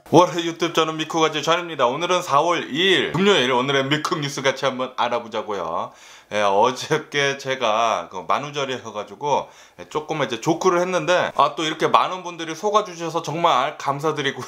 월요일 유튜브 저는 미쿡아지 전입니다. 오늘은 4월 2일 금요일, 오늘의 미쿡 뉴스 같이 한번 알아보자고요. 어저께 제가 만우절이어가지고 조금 이제 조크를 했는데 또 이렇게 많은 분들이 속아주셔서 정말 감사드리고요.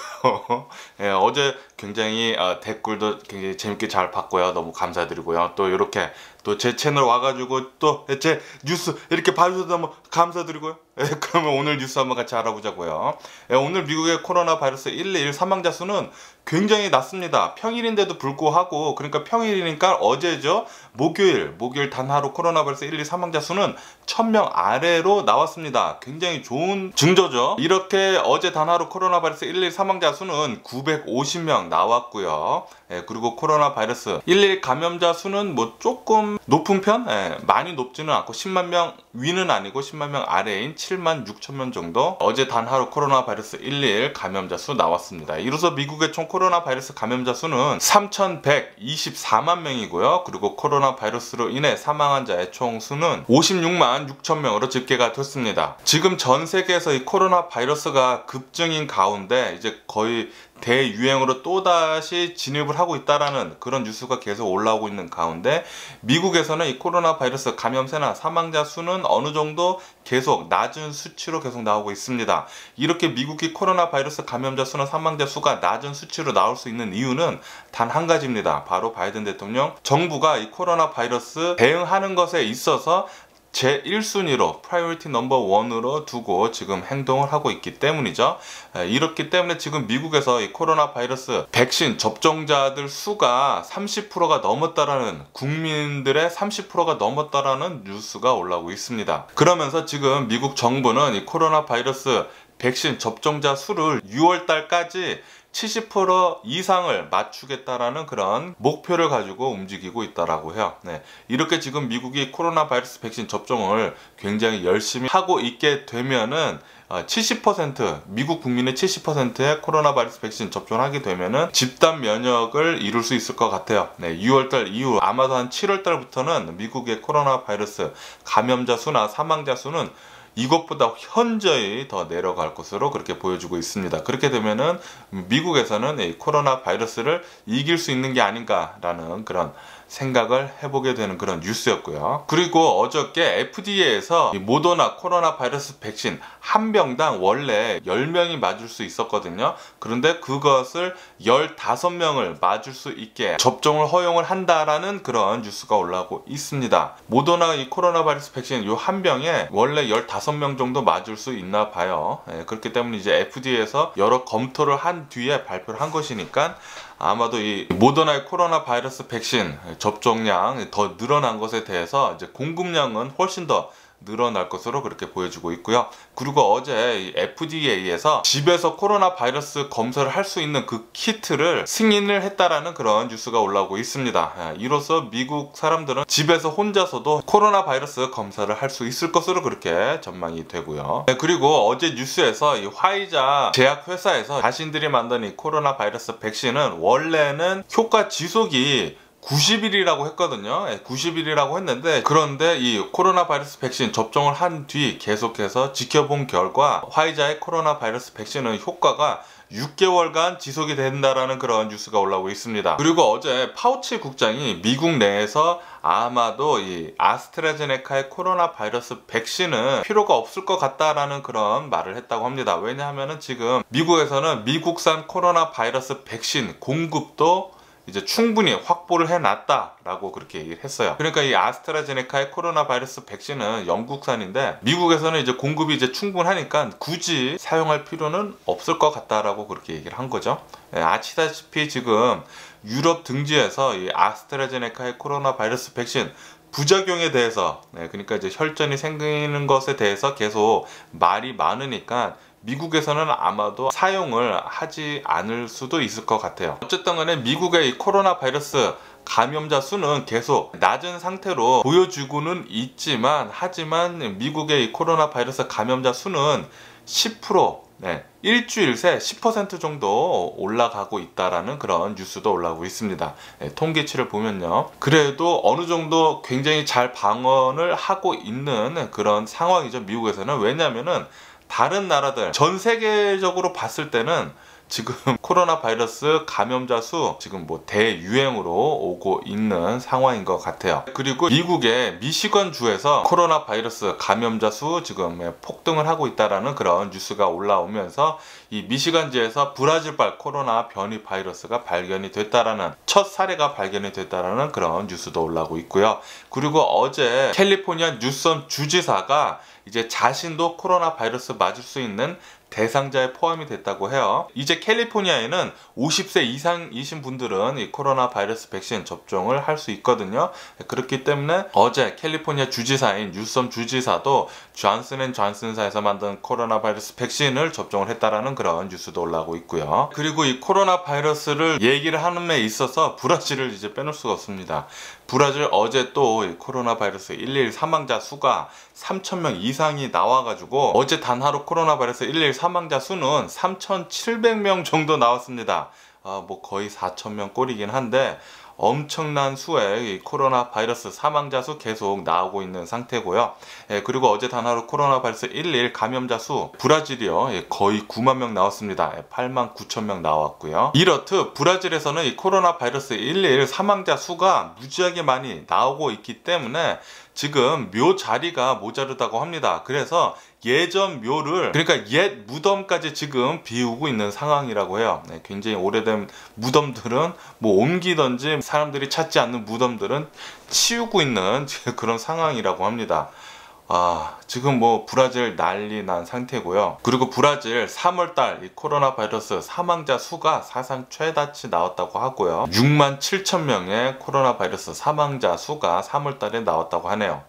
어제 굉장히 댓글도 굉장히 재밌게 잘 봤고요. 너무 감사드리고요. 또 이렇게 또 제 채널 와가지고 또 제 뉴스 이렇게 봐주셔서 너무 감사드리고요. 그러면 오늘 뉴스 한번 같이 알아보자고요. 오늘 미국의 코로나 바이러스 121 사망자 수는 굉장히 낮습니다. 평일인데도 불구하고, 그러니까 평일이니까 어제죠. 목요일 단 하루 코로나 바이러스 121 사망자 수는 1000명 아래로 나왔습니다. 굉장히 좋은 징조죠. 이렇게 어제 단 하루 코로나 바이러스 121 사망자 수는 950명 나왔고요. 그리고 코로나 바이러스 121 감염자 수는 뭐 조금 높은 편? 많이 높지는 않고 10만 명 위는 아니고 10만 명 아래인 7만 6천 명 정도 어제 단 하루 코로나 바이러스 121 감염자 수 나왔습니다. 이로써 미국의 총 코로나 바이러스 감염자 수는 3,124만 명이고요. 그리고 코로나 바이러스로 인해 사망한 자의 총 수는 56만 6천 명으로 집계가 됐습니다. 지금 전 세계에서 이 코로나 바이러스가 급증인 가운데 이제 거의 대유행으로 또다시 진입을 하고 있다라는 그런 뉴스가 계속 올라오고 있는 가운데, 미국에서는 이 코로나 바이러스 감염세나 사망자 수는 어느 정도 계속 낮은 수치로 계속 나오고 있습니다. 이렇게 미국이 코로나 바이러스 감염자 수나 사망자 수가 낮은 수치로 나올 수 있는 이유는 단 한 가지입니다. 바로 바이든 대통령 정부가 이 코로나 바이러스 대응하는 것에 있어서 제1순위로 프라이어리티 넘버 1으로 두고 지금 행동을 하고 있기 때문이죠. 이렇기 때문에 지금 미국에서 이 코로나 바이러스 백신 접종자들 수가 30%가 넘었다라는, 국민들의 30%가 넘었다라는 뉴스가 올라오고 있습니다. 그러면서 지금 미국 정부는 이 코로나 바이러스 백신 접종자 수를 6월 달까지 70% 이상을 맞추겠다라는 그런 목표를 가지고 움직이고 있다라고 해요. 이렇게 지금 미국이 코로나 바이러스 백신 접종을 굉장히 열심히 하고 있게 되면은 70%, 미국 국민의 70%의 코로나 바이러스 백신 접종을 하게 되면은 집단 면역을 이룰 수 있을 것 같아요. 6월달 이후 아마도 한 7월달부터는 미국의 코로나 바이러스 감염자 수나 사망자 수는 이것보다 현저히 더 내려갈 것으로 그렇게 보여주고 있습니다. 그렇게 되면은 미국에서는 이 코로나 바이러스를 이길 수 있는 게 아닌가라는 그런 생각을 해보게 되는 그런 뉴스였고요. 그리고 어저께 FDA에서 모더나 코로나 바이러스 백신 한 병당 원래 10명이 맞을 수 있었거든요. 그런데 그것을 15명을 맞을 수 있게 접종을 허용을 한다라는 그런 뉴스가 올라오고 있습니다. 모더나 이 코로나 바이러스 백신 요 한 병에 원래 15명 정도 맞을 수 있나 봐요. 그렇기 때문에 이제 FDA에서 여러 검토를 한 뒤에 발표를 한 것이니까 아마도 이 모더나의 코로나 바이러스 백신 접종량 더 늘어난 것에 대해서 이제 공급량은 훨씬 더 늘어날 것으로 그렇게 보여지고 있고요. 그리고 어제 FDA에서 집에서 코로나 바이러스 검사를 할 수 있는 그 키트를 승인을 했다라는 그런 뉴스가 올라오고 있습니다. 이로써 미국 사람들은 집에서 혼자서도 코로나 바이러스 검사를 할 수 있을 것으로 그렇게 전망이 되고요. 그리고 어제 뉴스에서 이 화이자 제약 회사에서 자신들이 만든 이 코로나 바이러스 백신은 원래는 효과 지속이 90일이라고 했거든요. 90일이라고 했는데, 그런데 이 코로나 바이러스 백신 접종을 한 뒤 계속해서 지켜본 결과 화이자의 코로나 바이러스 백신은 효과가 6개월간 지속이 된다라는 그런 뉴스가 올라오고 있습니다. 그리고 어제 파우치 국장이 미국 내에서 아마도 이 아스트라제네카의 코로나 바이러스 백신은 필요가 없을 것 같다라는 그런 말을 했다고 합니다. 왜냐하면은 지금 미국에서는 미국산 코로나 바이러스 백신 공급도 이제 충분히 확보를 해놨다라고 그렇게 얘기를 했어요. 그러니까 이 아스트라제네카의 코로나 바이러스 백신은 영국산인데 미국에서는 이제 공급이 이제 충분하니까 굳이 사용할 필요는 없을 것 같다라고 그렇게 얘기를 한 거죠. 아시다시피 지금 유럽 등지에서 이 아스트라제네카의 코로나 바이러스 백신 부작용에 대해서, 그러니까 이제 혈전이 생기는 것에 대해서 계속 말이 많으니까 미국에서는 아마도 사용을 하지 않을 수도 있을 것 같아요. 어쨌든 간에 미국의 이 코로나 바이러스 감염자 수는 계속 낮은 상태로 보여주고는 있지만, 하지만 미국의 이 코로나 바이러스 감염자 수는 10%, 일주일 새 10% 정도 올라가고 있다라는 그런 뉴스도 올라오고 있습니다. 통계치를 보면요. 그래도 어느 정도 굉장히 잘 방어를 하고 있는 그런 상황이죠, 미국에서는. 왜냐면은 다른 나라들 전 세계적으로 봤을 때는 지금 코로나 바이러스 감염자 수 지금 뭐 대유행으로 오고 있는 상황인 것 같아요. 그리고 미국의 미시건 주에서 코로나 바이러스 감염자 수 지금 폭등을 하고 있다라는 그런 뉴스가 올라오면서 이 미시건주에서 브라질발 코로나 변이 바이러스가 발견이 됐다라는 첫 사례가 발견이 됐다라는 그런 뉴스도 올라오고 있고요. 그리고 어제 캘리포니아 뉴섬 주지사가 이제 자신도 코로나 바이러스 맞을 수 있는 대상자에 포함이 됐다고 해요. 이제 캘리포니아에는 50세 이상이신 분들은 이 코로나 바이러스 백신 접종을 할 수 있거든요. 그렇기 때문에 어제 캘리포니아 주지사인 뉴섬 주지사도 존슨앤존슨사에서 만든 코로나 바이러스 백신을 접종을 했다라는 그런 뉴스도 올라오고 있고요. 그리고 이 코로나 바이러스를 얘기를 하는 데 있어서 브라질을 이제 빼놓을 수가 없습니다. 브라질 어제 또 이 코로나 바이러스 111 사망자 수가 3,000명 이상이 나와가지고 어제 단 하루 코로나 바이러스 111 사망자 수는 3,700명 정도 나왔습니다. 뭐 거의 4,000명 꼴이긴 한데 엄청난 수의 이 코로나 바이러스 사망자 수 계속 나오고 있는 상태고요. 그리고 어제 단 하루 코로나 바이러스 111 감염자 수 브라질이요 거의 9만 명 나왔습니다. 8만 9천 명 나왔고요. 이렇듯 브라질에서는 이 코로나 바이러스 111 사망자 수가 무지하게 많이 나오고 있기 때문에 지금 묘 자리가 모자르다고 합니다. 그래서 예전 묘를, 그러니까 옛 무덤까지 지금 비우고 있는 상황이라고 해요. 굉장히 오래된 무덤들은 뭐 옮기던지 사람들이 찾지 않는 무덤들은 치우고 있는 그런 상황이라고 합니다. 지금 뭐 브라질 난리 난 상태고요. 그리고 브라질 3월달 이 코로나 바이러스 사망자 수가 사상 최다치 나왔다고 하고요. 6만 7천 명의 코로나 바이러스 사망자 수가 3월달에 나왔다고 하네요.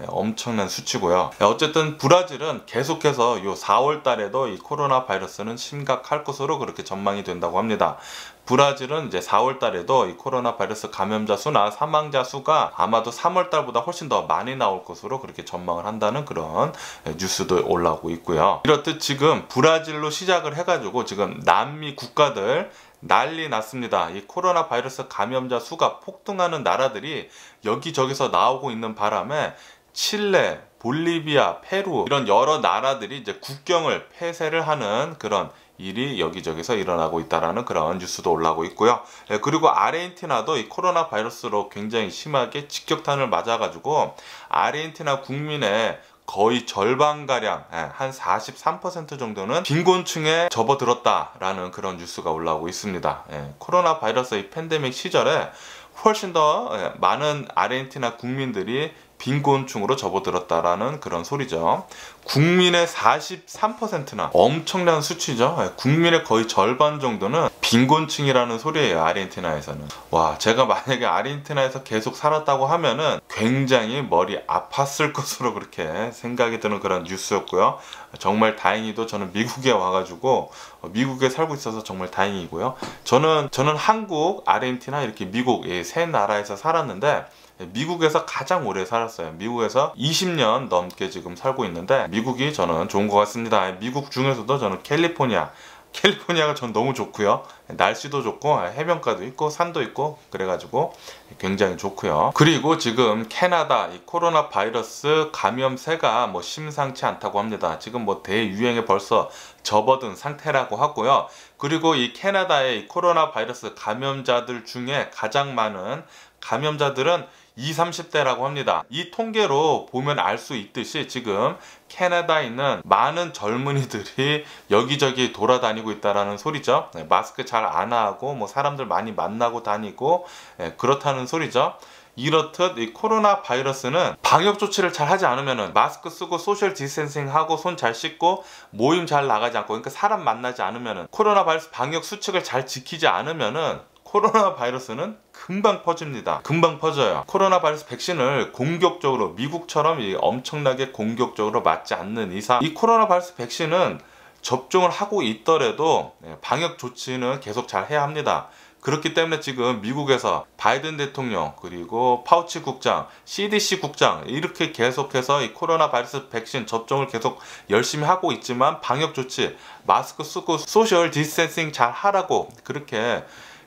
엄청난 수치고요. 어쨌든 브라질은 계속해서 요 4월달에도 이 코로나 바이러스는 심각할 것으로 그렇게 전망이 된다고 합니다. 브라질은 이제 4월달에도 이 코로나 바이러스 감염자 수나 사망자 수가 아마도 3월달보다 훨씬 더 많이 나올 것으로 그렇게 전망을 한다는 그런 뉴스도 올라오고 있고요. 이렇듯 지금 브라질로 시작을 해가지고 지금 남미 국가들 난리 났습니다. 이 코로나 바이러스 감염자 수가 폭등하는 나라들이 여기저기서 나오고 있는 바람에 칠레, 볼리비아, 페루 이런 여러 나라들이 이제 국경을 폐쇄를 하는 그런 일이 여기저기서 일어나고 있다라는 그런 뉴스도 올라오고 있고요. 그리고 아르헨티나도 이 코로나 바이러스로 굉장히 심하게 직격탄을 맞아가지고 아르헨티나 국민의 거의 절반가량 한 43% 정도는 빈곤층에 접어들었다라는 그런 뉴스가 올라오고 있습니다. 코로나 바이러스 이 팬데믹 시절에 훨씬 더 많은 아르헨티나 국민들이 빈곤층으로 접어들었다라는 그런 소리죠. 국민의 43%나 엄청난 수치죠. 국민의 거의 절반 정도는 빈곤층이라는 소리예요. 아르헨티나에서는. 와, 제가 만약에 아르헨티나에서 계속 살았다고 하면은 굉장히 머리 아팠을 것으로 그렇게 생각이 드는 그런 뉴스였고요. 정말 다행히도 저는 미국에 와가지고 미국에 살고 있어서 정말 다행이고요. 저는 한국, 아르헨티나 이렇게 미국 이 세 나라에서 살았는데 미국에서 가장 오래 살았어요. 미국에서 20년 넘게 지금 살고 있는데 미국이 저는 좋은 것 같습니다. 미국 중에서도 저는 캘리포니아가 전 너무 좋고요. 날씨도 좋고 해변가도 있고 산도 있고 그래가지고 굉장히 좋고요. 그리고 지금 캐나다 이 코로나 바이러스 감염세가 뭐 심상치 않다고 합니다. 지금 뭐 대유행에 벌써 접어든 상태라고 하고요. 그리고 이 캐나다의 이 코로나 바이러스 감염자들 중에 가장 많은 감염자들은 20, 30대라고 합니다. 이 통계로 보면 알 수 있듯이 지금 캐나다에 있는 많은 젊은이들이 여기저기 돌아다니고 있다라는 소리죠. 마스크 잘 안 하고 뭐 사람들 많이 만나고 다니고 그렇다는 소리죠. 이렇듯 이 코로나 바이러스는 방역 조치를 잘 하지 않으면은 마스크 쓰고 소셜 디스텐싱 하고 손 잘 씻고 모임 잘 나가지 않고 그러니까 사람 만나지 않으면은 코로나 바이러스 방역 수칙을 잘 지키지 않으면은 코로나 바이러스는 금방 퍼집니다. 금방 퍼져요. 코로나 바이러스 백신을 공격적으로 미국처럼 엄청나게 공격적으로 맞지 않는 이상 이 코로나 바이러스 백신은 접종을 하고 있더라도 방역 조치는 계속 잘 해야 합니다. 그렇기 때문에 지금 미국에서 바이든 대통령 그리고 파우치 국장, CDC 국장 이렇게 계속해서 이 코로나 바이러스 백신 접종을 계속 열심히 하고 있지만 방역 조치, 마스크 쓰고 소셜 디스텐싱 잘 하라고 그렇게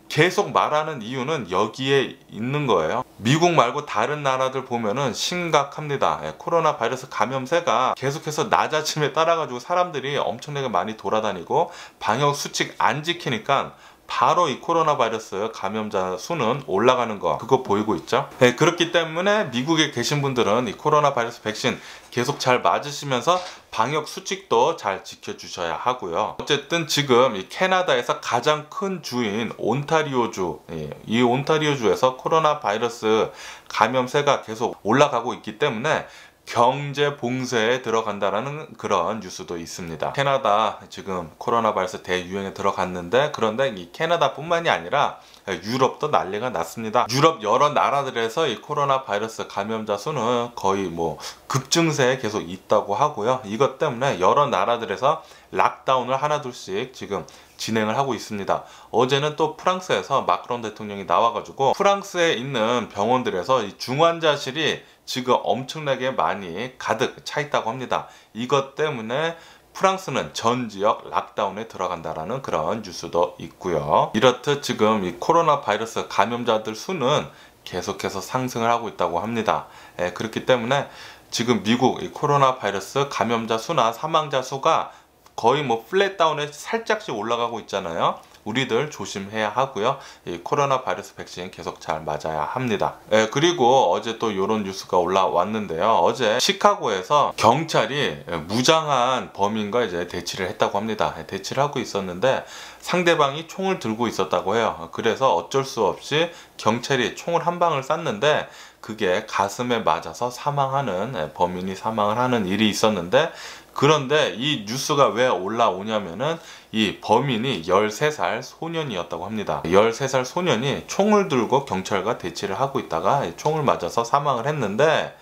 계속 말하는 이유는 여기에 있는 거예요. 미국 말고 다른 나라들 보면은 심각합니다. 코로나 바이러스 감염세가 계속해서 낮아짐에 따라 가지고 사람들이 엄청나게 많이 돌아다니고 방역 수칙 안 지키니까 바로 이 코로나 바이러스 감염자 수는 올라가는 거, 그거 보이고 있죠. 그렇기 때문에 미국에 계신 분들은 이 코로나 바이러스 백신 계속 잘 맞으시면서 방역 수칙도 잘 지켜주셔야 하고요. 어쨌든 지금 이 캐나다에서 가장 큰 주인 온타리오주, 이 온타리오주에서 코로나 바이러스 감염세가 계속 올라가고 있기 때문에 경제 봉쇄에 들어간다라는 그런 뉴스도 있습니다. 캐나다 지금 코로나 바이러스 대유행에 들어갔는데, 그런데 이 캐나다뿐만이 아니라 유럽도 난리가 났습니다. 유럽 여러 나라들에서 이 코로나 바이러스 감염자 수는 거의 뭐 급증세에 계속 있다고 하고요. 이것 때문에 여러 나라들에서 락다운을 하나둘씩 지금 진행을 하고 있습니다. 어제는 또 프랑스에서 마크롱 대통령이 나와가지고 프랑스에 있는 병원들에서 이 중환자실이 지금 엄청나게 많이 가득 차 있다고 합니다. 이것 때문에 프랑스는 전 지역 락다운에 들어간다라는 그런 뉴스도 있고요. 이렇듯 지금 이 코로나 바이러스 감염자들 수는 계속해서 상승을 하고 있다고 합니다. 그렇기 때문에 지금 미국 이 코로나 바이러스 감염자 수나 사망자 수가 거의 뭐 플랫다운에 살짝씩 올라가고 있잖아요. 우리들 조심해야 하고요. 이 코로나 바이러스 백신 계속 잘 맞아야 합니다. 그리고 어제 또 이런 뉴스가 올라왔는데요. 어제 시카고에서 경찰이 무장한 범인과 이제 대치를 했다고 합니다. 대치를 하고 있었는데 상대방이 총을 들고 있었다고 해요. 그래서 어쩔 수 없이 경찰이 총을 한 방을 쐈는데 그게 가슴에 맞아서 사망하는, 범인이 사망을 하는 일이 있었는데, 그런데 이 뉴스가 왜 올라오냐면은 이 범인이 13살 소년이었다고 합니다. 13살 소년이 총을 들고 경찰과 대치를 하고 있다가 총을 맞아서 사망을 했는데,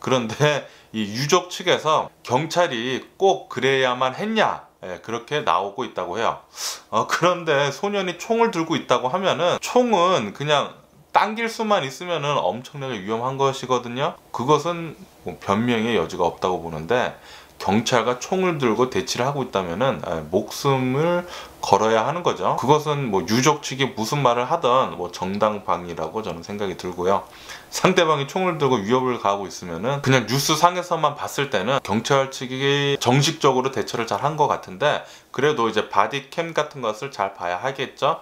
그런데 이 유족 측에서 경찰이 꼭 그래야만 했냐, 그렇게 나오고 있다고 해요. 그런데 소년이 총을 들고 있다고 하면은 총은 그냥 당길 수만 있으면은 엄청나게 위험한 것이거든요. 그것은 뭐 변명의 여지가 없다고 보는데, 경찰과 총을 들고 대치를 하고 있다면은 목숨을 걸어야 하는 거죠. 그것은 뭐 유족 측이 무슨 말을 하던 뭐 정당방위라고 저는 생각이 들고요. 상대방이 총을 들고 위협을 가하고 있으면은 그냥 뉴스상에서만 봤을 때는 경찰 측이 정식적으로 대처를 잘 한 것 같은데, 그래도 이제 바디캠 같은 것을 잘 봐야 하겠죠.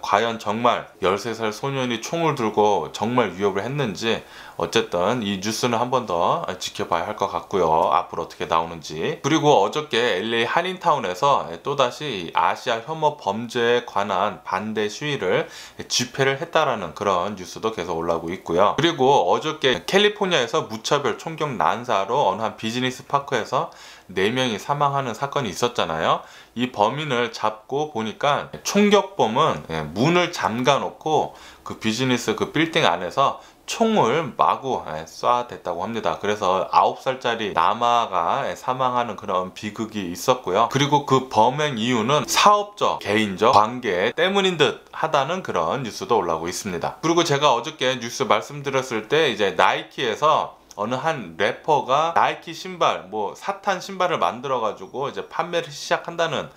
과연 정말 13살 소년이 총을 들고 정말 위협을 했는지, 어쨌든 이 뉴스는 한 번 더 지켜봐야 할 것 같고요. 앞으로 어떻게 나오는지. 그리고 어저께 LA 한인타운에서 또다시 아시아 혐오 범죄에 관한 반대 시위를 집회를 했다라는 그런 뉴스도 계속 올라오고 있고요. 그리고 어저께 캘리포니아에서 무차별 총격 난사로 어느 한 비즈니스 파크에서 4명이 사망하는 사건이 있었잖아요. 이 범인을 잡고 보니까 총격범은 문을 잠가 놓고 그 비즈니스 그 빌딩 안에서 총을 마구 쏴댔다고 합니다. 그래서 9살짜리 남아가 사망하는 그런 비극이 있었고요. 그리고 그 범행 이유는 사업적, 개인적 관계 때문인 듯 하다는 그런 뉴스도 올라오고 있습니다. 그리고 제가 어저께 뉴스 말씀드렸을 때 이제 나이키에서 어느 한 래퍼가 나이키 신발, 뭐 사탄 신발을 만들어 가지고 이제 판매를 시작한다는,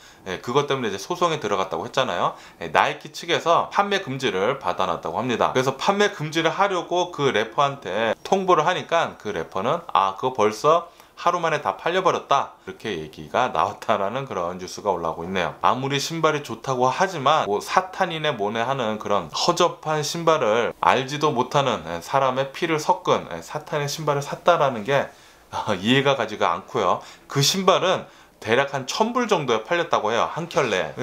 그것 때문에 이제 소송에 들어갔다고 했잖아요. 나이키 측에서 판매 금지를 받아놨다고 합니다. 그래서 판매 금지를 하려고 그 래퍼한테 통보를 하니까 그 래퍼는 그거 벌써 하루 만에 다 팔려버렸다, 이렇게 얘기가 나왔다라는 그런 뉴스가 올라오고 있네요. 아무리 신발이 좋다고 하지만 뭐 사탄이네 뭐네 하는 그런 허접한 신발을 알지도 못하는 사람의 피를 섞은 사탄의 신발을 샀다라는 게 이해가 가지가 않고요. 그 신발은 대략 한 1000불 정도에 팔렸다고 해요, 한 켤레.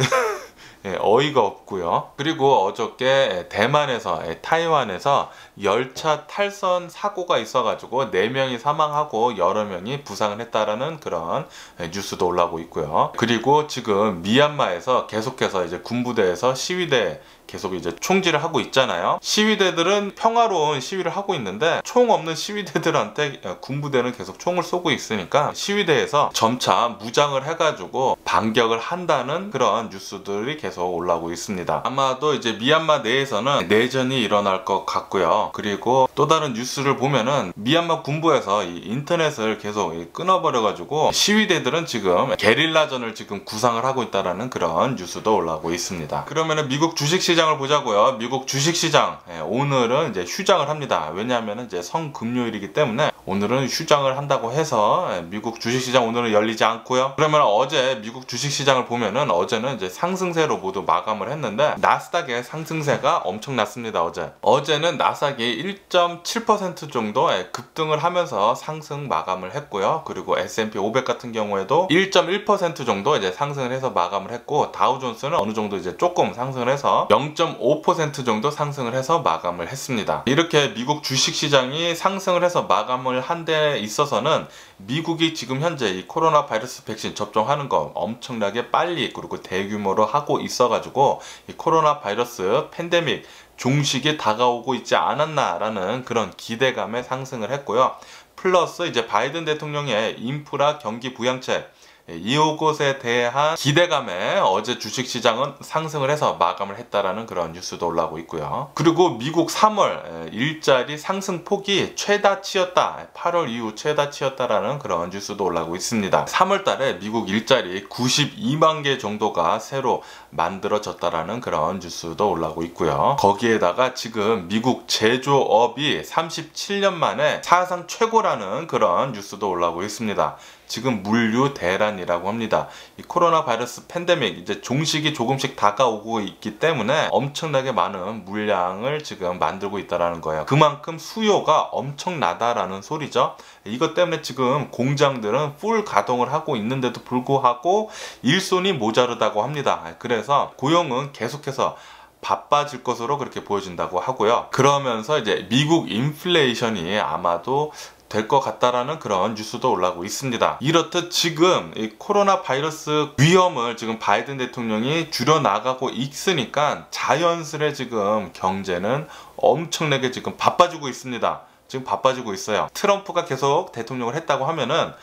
어이가 없고요. 그리고 어저께 대만에서, 타이완에서 열차 탈선 사고가 있어가지고 4명이 사망하고 여러 명이 부상을 했다라는 그런 뉴스도 올라오고 있고요. 그리고 지금 미얀마에서 계속해서 이제 군부대에서 시위대 계속 이제 총질을 하고 있잖아요. 시위대들은 평화로운 시위를 하고 있는데 총 없는 시위대들한테 군부대는 계속 총을 쏘고 있으니까 시위대에서 점차 무장을 해가지고 반격을 한다는 그런 뉴스들이 계속 계속 올라오고 있습니다. 아마도 이제 미얀마 내에서는 내전이 일어날 것 같고요. 그리고 또 다른 뉴스를 보면은 미얀마 군부에서 이 인터넷을 계속 끊어버려가지고 시위대들은 지금 게릴라전을 지금 구상을 하고 있다라는 그런 뉴스도 올라오고 있습니다. 그러면은 미국 주식시장을 보자고요. 미국 주식시장 오늘은 이제 휴장을 합니다. 왜냐하면 이제 성금요일이기 때문에 오늘은 휴장을 한다고 해서 미국 주식시장 오늘은 열리지 않고요. 그러면 어제 미국 주식시장을 보면은 어제는 이제 상승세로 모두 마감을 했는데 나스닥의 상승세가 엄청났습니다. 어제는 나스닥이 1.7% 정도 급등을 하면서 상승 마감을 했고요. 그리고 S&P 500 같은 경우에도 1.1% 정도 이제 상승을 해서 마감을 했고 다우존스는 어느 정도 이제 조금 상승을 해서 0.5% 정도 상승을 해서 마감을 했습니다. 이렇게 미국 주식시장이 상승을 해서 마감을 한 데 있어서는 미국이 지금 현재 이 코로나 바이러스 백신 접종하는 거 엄청나게 빨리 그리고 대규모로 하고 있어가지고 이 코로나 바이러스 팬데믹 종식이 다가오고 있지 않았나라는 그런 기대감에 상승을 했고요. 플러스 이제 바이든 대통령의 인프라 경기 부양책 이것에 대한 기대감에 어제 주식시장은 상승을 해서 마감을 했다라는 그런 뉴스도 올라오고 있고요. 그리고 미국 3월 일자리 상승폭이 최다치였다. 8월 이후 최다치였다라는 그런 뉴스도 올라오고 있습니다. 3월 달에 미국 일자리 92만 개 정도가 새로 만들어졌다라는 그런 뉴스도 올라오고 있고요. 거기에다가 지금 미국 제조업이 37년 만에 사상 최고라는 그런 뉴스도 올라오고 있습니다. 지금 물류 대란이라고 합니다. 이 코로나 바이러스 팬데믹 이제 종식이 조금씩 다가오고 있기 때문에 엄청나게 많은 물량을 지금 만들고 있다라는 거예요. 그만큼 수요가 엄청나다라는 소리죠. 이것 때문에 지금 공장들은 풀 가동을 하고 있는데도 불구하고 일손이 모자르다고 합니다. 그래서 고용은 계속해서 바빠질 것으로 그렇게 보여진다고 하고요. 그러면서 이제 미국 인플레이션이 아마도 될 것 같다라는 그런 뉴스도 올라오고 있습니다. 이렇듯 지금 이 코로나 바이러스 위험을 지금 바이든 대통령이 줄여나가고 있으니까 자연스레 지금 경제는 엄청나게 지금 바빠지고 있습니다. 지금 바빠지고 있어요. 트럼프가 계속 대통령을 했다고 하면은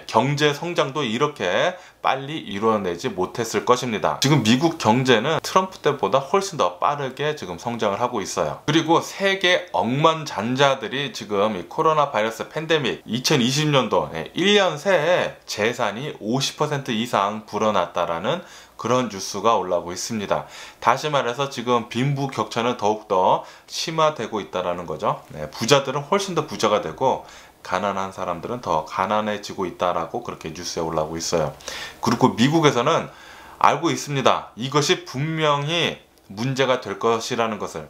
경제 성장도 이렇게 빨리 이루어내지 못했을 것입니다. 지금 미국 경제는 트럼프 때보다 훨씬 더 빠르게 지금 성장을 하고 있어요. 그리고 세계 억만장자들이 지금 이 코로나 바이러스 팬데믹 2020년도 1년 새에 재산이 50% 이상 불어났다라는 그런 뉴스가 올라오고 있습니다. 다시 말해서 지금 빈부격차는 더욱더 심화되고 있다는 거죠. 부자들은 훨씬 더 부자가 되고 가난한 사람들은 더 가난해지고 있다라고 그렇게 뉴스에 올라오고 있어요. 그리고 미국에서는 알고 있습니다. 이것이 분명히 문제가 될 것이라는 것을.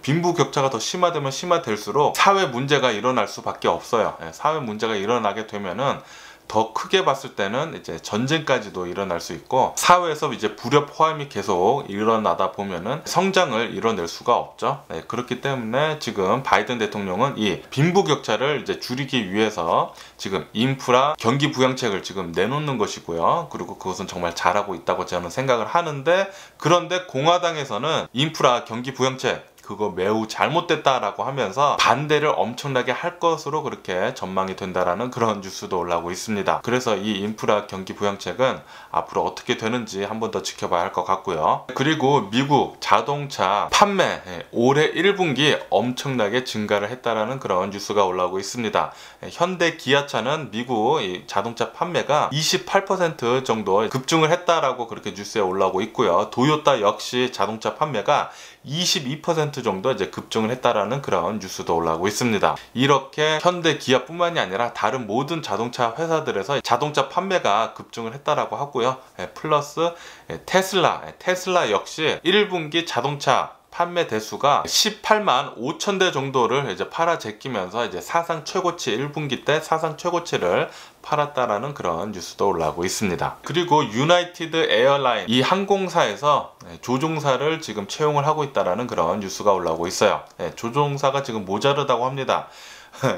빈부격차가 더 심화되면 심화될수록 사회 문제가 일어날 수밖에 없어요. 사회 문제가 일어나게 되면은 더 크게 봤을 때는 이제 전쟁까지도 일어날 수 있고 사회에서 이제 불협화음이 계속 일어나다 보면은 성장을 이뤄낼 수가 없죠. 그렇기 때문에 지금 바이든 대통령은 이 빈부격차를 이제 줄이기 위해서 지금 인프라 경기 부양책을 지금 내놓는 것이고요. 그리고 그것은 정말 잘하고 있다고 저는 생각을 하는데 그런데 공화당에서는 인프라 경기 부양책 그거 매우 잘못됐다라고 하면서 반대를 엄청나게 할 것으로 그렇게 전망이 된다라는 그런 뉴스도 올라오고 있습니다. 그래서 이 인프라 경기 부양책은 앞으로 어떻게 되는지 한 번 더 지켜봐야 할 것 같고요. 그리고 미국 자동차 판매 올해 1분기 엄청나게 증가를 했다라는 그런 뉴스가 올라오고 있습니다. 현대 기아차는 미국 자동차 판매가 28% 정도 급증을 했다라고 그렇게 뉴스에 올라오고 있고요. 도요타 역시 자동차 판매가 22% 정도 이제 급증을 했다라는 그런 뉴스도 올라오고 있습니다. 이렇게 현대 기아뿐만이 아니라 다른 모든 자동차 회사들에서 자동차 판매가 급증을 했다라고 하고요. 플러스 테슬라 역시 1분기 자동차 판매 대수가 18만 5천 대 정도를 이제 팔아 제끼면서 이제 사상 최고치 1분기 때 사상 최고치를 팔았다라는 그런 뉴스도 올라오고 있습니다. 그리고 유나이티드 에어라인 이 항공사에서 조종사를 지금 채용을 하고 있다라는 그런 뉴스가 올라오고 있어요. 조종사가 지금 모자르다고 합니다.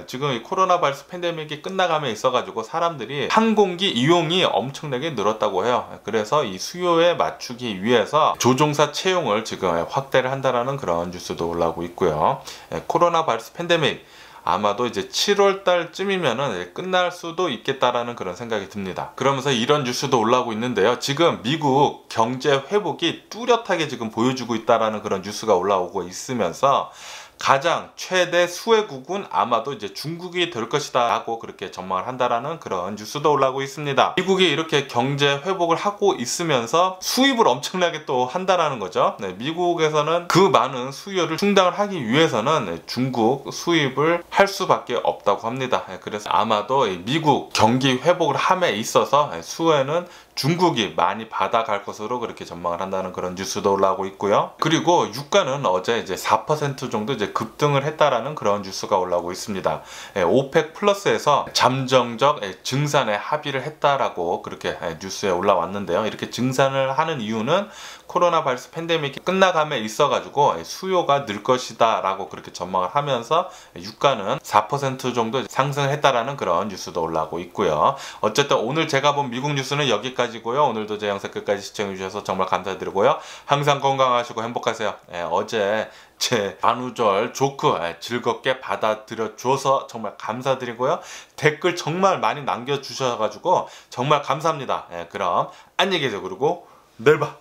지금 이 코로나 바이러스 팬데믹이 끝나감에 있어가지고 사람들이 항공기 이용이 엄청나게 늘었다고 해요. 그래서 이 수요에 맞추기 위해서 조종사 채용을 지금 확대를 한다라는 그런 뉴스도 올라오고 있고요. 코로나 바이러스 팬데믹 아마도 이제 7월 달쯤이면은 끝날 수도 있겠다라는 그런 생각이 듭니다. 그러면서 이런 뉴스도 올라오고 있는데요. 지금 미국 경제 회복이 뚜렷하게 지금 보여주고 있다라는 그런 뉴스가 올라오고 있으면서 가장 최대 수혜국은 아마도 이제 중국이 될 것이다 라고 그렇게 전망을 한다라는 그런 뉴스도 올라오고 있습니다. 미국이 이렇게 경제 회복을 하고 있으면서 수입을 엄청나게 또 한다라는 거죠. 네, 미국에서는 그 많은 수요를 충당을 하기 위해서는 중국 수입을 할 수밖에 없다고 합니다. 그래서 아마도 미국 경기 회복을 함에 있어서 수혜는 중국이 많이 받아갈 것으로 그렇게 전망을 한다는 그런 뉴스도 올라오고 있고요. 그리고 유가는 어제 이제 4% 정도 이제 급등을 했다라는 그런 뉴스가 올라오고 있습니다. 오펙 플러스에서 잠정적 증산에 합의를 했다라고 그렇게 뉴스에 올라왔는데요. 이렇게 증산을 하는 이유는 코로나 바이러스 팬데믹이 끝나감에 있어가지고 수요가 늘 것이다 라고 그렇게 전망을 하면서 유가는 4% 정도 상승했다라는 그런 뉴스도 올라오고 있고요. 어쨌든 오늘 제가 본 미국 뉴스는 여기까지고요. 오늘도 제 영상 끝까지 시청해주셔서 정말 감사드리고요. 항상 건강하시고 행복하세요. 어제 제 만우절 조크 즐겁게 받아들여 줘서 정말 감사드리고요. 댓글 정말 많이 남겨주셔가지고 정말 감사합니다. 그럼 안녕히 계세요. 그리고 내일 봐.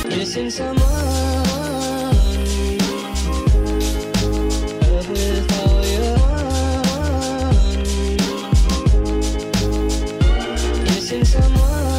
Missing someone, love with all your heart. Missing someone.